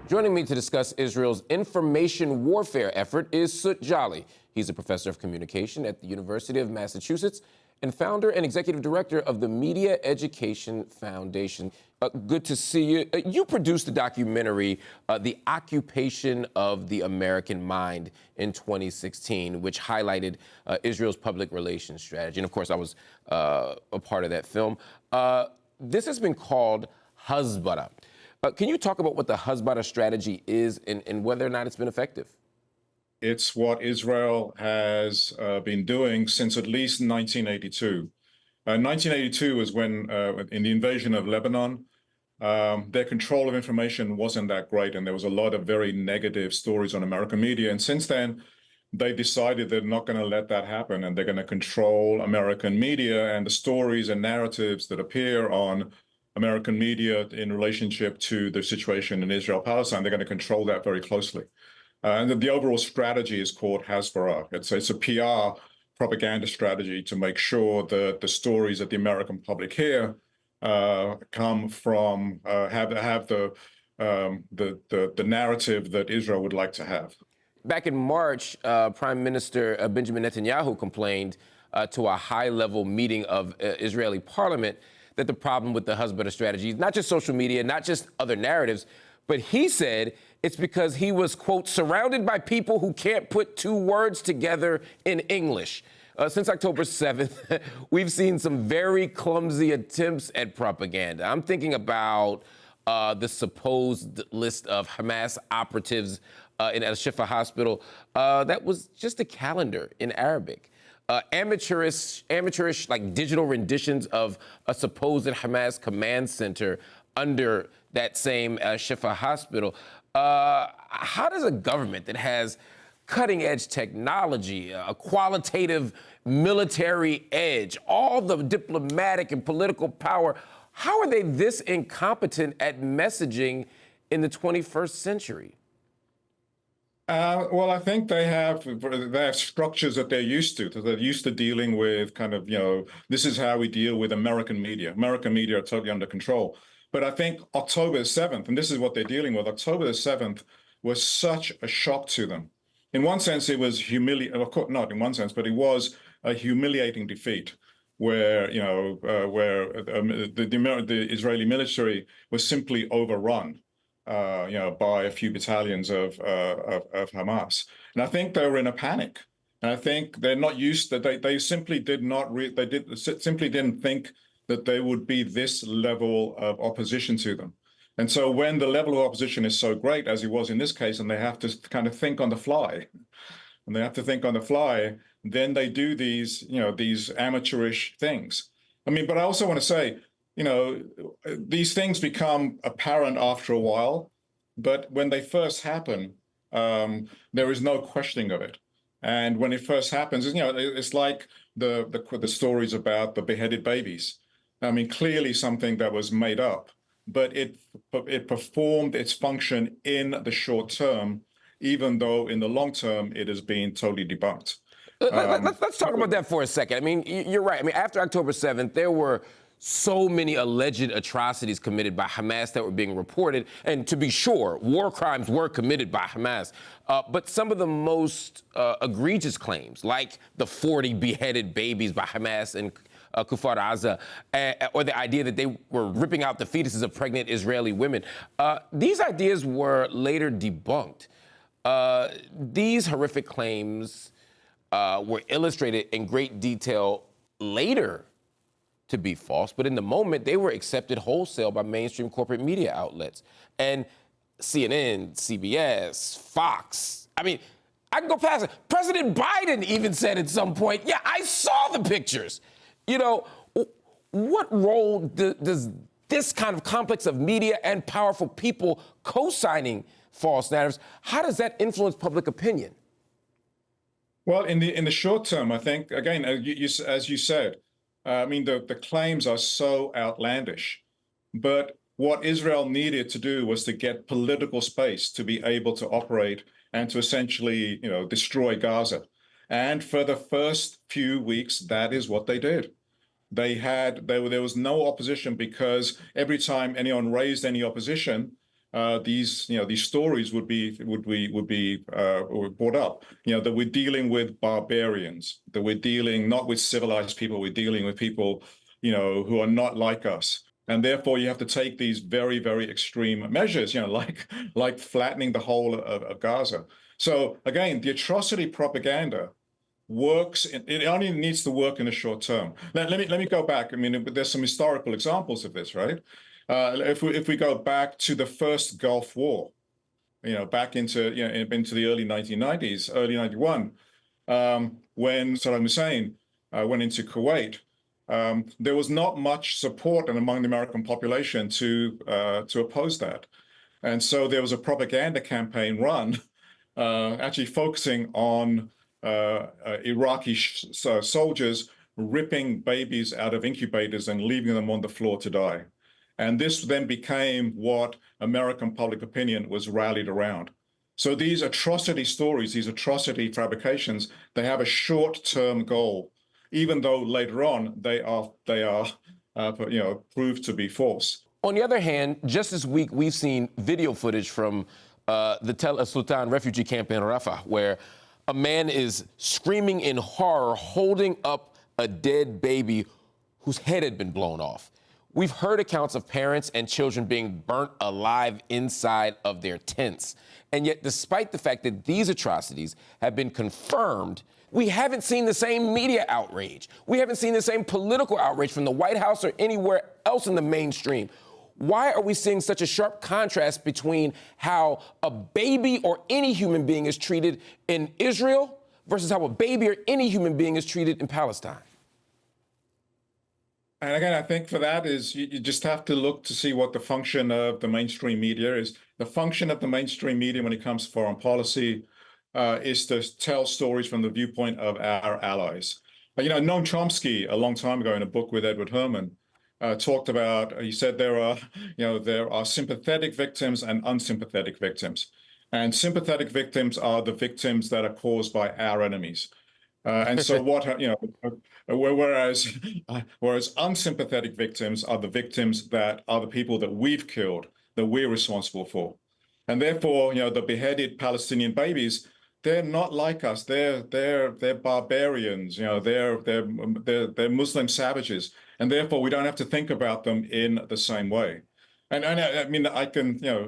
Joining me to discuss Israel's information warfare effort is Sut Jolly. He's a professor of communication at the University of Massachusetts and founder and executive director of the Media Education Foundation. Good to see you. You produced the documentary, The Occupation of the American Mind, in 2016, which highlighted Israel's public relations strategy. And of course, I was a part of that film. This has been called Hasbara. Can you talk about what the Hasbara strategy is and whether or not it's been effective? It's what Israel has been doing since at least 1982. 1982 was when, in the invasion of Lebanon, their control of information wasn't that great, and there was a lot of very negative stories on American media. And since then, they decided they're not going to let that happen, and they're going to control American media and the stories and narratives that appear on American media in relationship to the situation in Israel-Palestine. They're going to control that very closely. And the overall strategy is called Hasbara. It's a PR propaganda strategy to make sure that the stories that the American public hear come from have the narrative that Israel would like to have. Back in March, Prime Minister Benjamin Netanyahu complained to a high-level meeting of Israeli parliament that the problem with the Hasbara strategy is not just social media, not just other narratives, but he said it's because he was, quote, surrounded by people who can't put two words together in English. Since October 7th, we've seen some very clumsy attempts at propaganda. I'm thinking about the supposed list of Hamas operatives in Al-Shifa hospital. That was just a calendar in Arabic. Amateurish, like digital renditions of a supposed Hamas command center under that same Shifa hospital. How does a government that has cutting-edge technology, a qualitative military edge, all the diplomatic and political power, how are they this incompetent at messaging in the 21st century? Well, I think they have structures that they're used to. They're used to dealing with kind of, this is how we deal with American media. American media are totally under control. But I think October 7th, and this is what they're dealing with, October the 7th was such a shock to them. In one sense, it was humiliating. Of course, not in one sense, but it was a humiliating defeat where, the Israeli military was simply overrun. By a few battalions of Hamas, and I think they were in a panic. And I think they're not used to. They simply did not. Simply didn't think that there would be this level of opposition to them. And so when the level of opposition is so great, as it was in this case, and they have to kind of think on the fly, then they do these amateurish things. I mean, but I also want to say, these things become apparent after a while, but when they first happen, there is no questioning of it. And when it first happens, it's like the stories about the beheaded babies. I mean, clearly something that was made up, but it performed its function in the short term, even though in the long term it has been totally debunked. Let's talk about that for a second. I mean, you're right. I mean, after October 7th, there were so many alleged atrocities committed by Hamas that were being reported. And to be sure, war crimes were committed by Hamas. But some of the most egregious claims, like the 40 beheaded babies by Hamas in Kfar Aza, or the idea that they were ripping out the fetuses of pregnant Israeli women, these ideas were later debunked. These horrific claims were illustrated in great detail later to be false, but in the moment, they were accepted wholesale by mainstream corporate media outlets. And CNN, CBS, Fox, I mean, I can go past it. President Biden even said at some point, yeah, I saw the pictures. What role does this kind of complex of media and powerful people co-signing false narratives, how does that influence public opinion? Well, in the short term, I think, again, as you said, I mean, the claims are so outlandish, but what Israel needed to do was to get political space to be able to operate and to essentially, destroy Gaza. And for the first few weeks, that is what they did. There was no opposition because every time anyone raised any opposition, these stories would be brought up. That we're dealing with barbarians, that we're dealing not with civilized people, we're dealing with people, who are not like us. And therefore, you have to take these very, very extreme measures, like flattening the whole of Gaza. So again, the atrocity propaganda works. It only needs to work in the short term. Let me go back. I mean, there's some historical examples of this, right? If we go back to the first Gulf War, back into the early 1990s, early 91, when Saddam Hussein went into Kuwait. There was not much support among the American population to oppose that, and so there was a propaganda campaign run, actually focusing on Iraqi soldiers ripping babies out of incubators and leaving them on the floor to die. And this then became what American public opinion was rallied around. So these atrocity stories, these atrocity fabrications, they have a short-term goal, even though later on they are proved to be false. On the other hand, just this week, we've seen video footage from the Tel Sultan refugee camp in Rafah, where a man is screaming in horror, holding up a dead baby whose head had been blown off. We've heard accounts of parents and children being burnt alive inside of their tents. And yet, despite the fact that these atrocities have been confirmed, we haven't seen the same media outrage. We haven't seen the same political outrage from the White House or anywhere else in the mainstream. Why are we seeing such a sharp contrast between how a baby or any human being is treated in Israel versus how a baby or any human being is treated in Palestine? And again, I think for that is you just have to look to see what the function of the mainstream media is. The function of the mainstream media when it comes to foreign policy is to tell stories from the viewpoint of our allies. Noam Chomsky, a long time ago in a book with Edward Herman, talked about, he said there are sympathetic victims and unsympathetic victims. And sympathetic victims are the victims that are caused by our enemies. And so whereas unsympathetic victims are the victims that are the people that we've killed, that we're responsible for. And therefore, the beheaded Palestinian babies, they're not like us. They're barbarians. They're Muslim savages, and therefore we don't have to think about them in the same way. And I mean,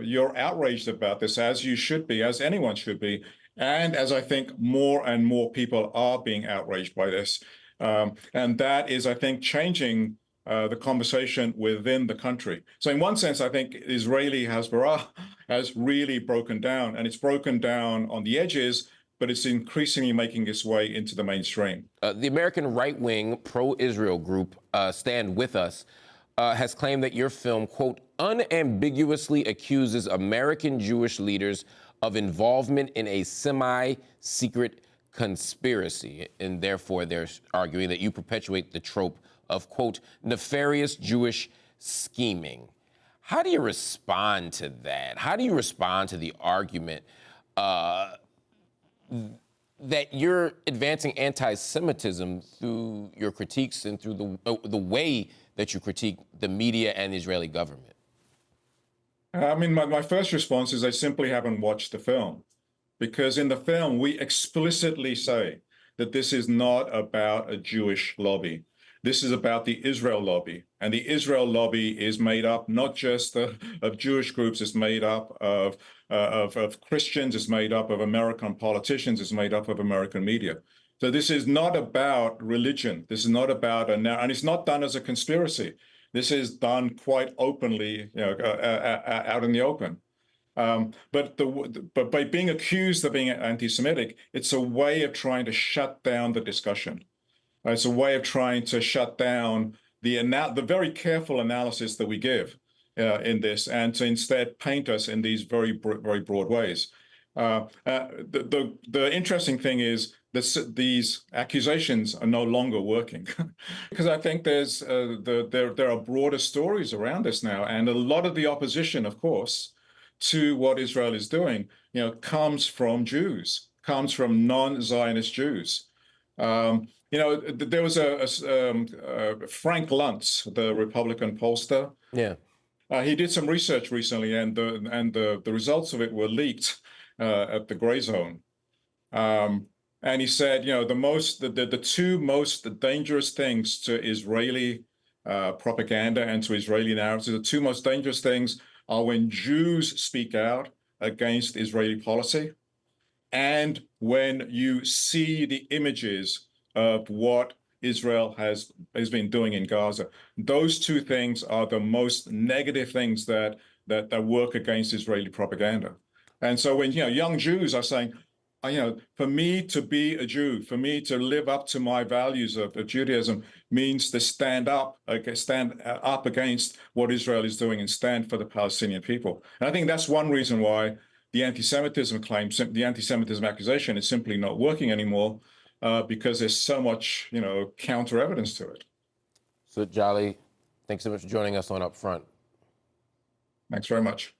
you're outraged about this, as you should be, as anyone should be, and as I think more and more people are being outraged by this, and that is, I think, changing the conversation within the country. So in one sense, I think Israeli Hasbara has really broken down, and it's broken down on the edges, but it's increasingly making its way into the mainstream. The American right-wing pro-Israel group, Stand With Us, has claimed that your film, quote, unambiguously accuses American Jewish leaders of involvement in a semi-secret conspiracy, and therefore they're arguing that you perpetuate the trope of, quote, nefarious Jewish scheming. How do you respond to that? How do you respond to the argument that you're advancing anti-Semitism through your critiques and through the way that you critique the media and the Israeli government? I mean, my first response is I simply haven't watched the film, because in the film, we explicitly say that this is not about a Jewish lobby. This is about the Israel lobby. And the Israel lobby is made up not just of Jewish groups, it's made up of Christians, it's made up of American politicians, it's made up of American media. So this is not about religion. This is not about, and it's not done as a conspiracy. This is done quite openly, out in the open. But by being accused of being anti-Semitic, it's a way of trying to shut down the discussion. It's a way of trying to shut down the very careful analysis that we give in this, and to instead paint us in these very broad ways. The interesting thing is that these accusations are no longer working, because I think there are broader stories around this now, and a lot of the opposition, of course, to what Israel is doing, comes from Jews, comes from non-Zionist Jews. There was Frank Luntz, the Republican pollster. Yeah. He did some research recently, and the results of it were leaked at the Gray Zone. And he said, the two most dangerous things to Israeli propaganda and to Israeli narratives, the two most dangerous things are when Jews speak out against Israeli policy, and when you see the images of what Israel has been doing in Gaza. Those two things are the most negative things that work against Israeli propaganda. And so when young Jews are saying, for me to be a Jew, for me to live up to my values of Judaism means to stand up against what Israel is doing and stand for the Palestinian people. And I think that's one reason why the anti-Semitism claim, the anti-Semitism accusation is simply not working anymore, because there's so much, counter evidence to it. So, Jolly, thanks so much for joining us on Up Front. Thanks very much.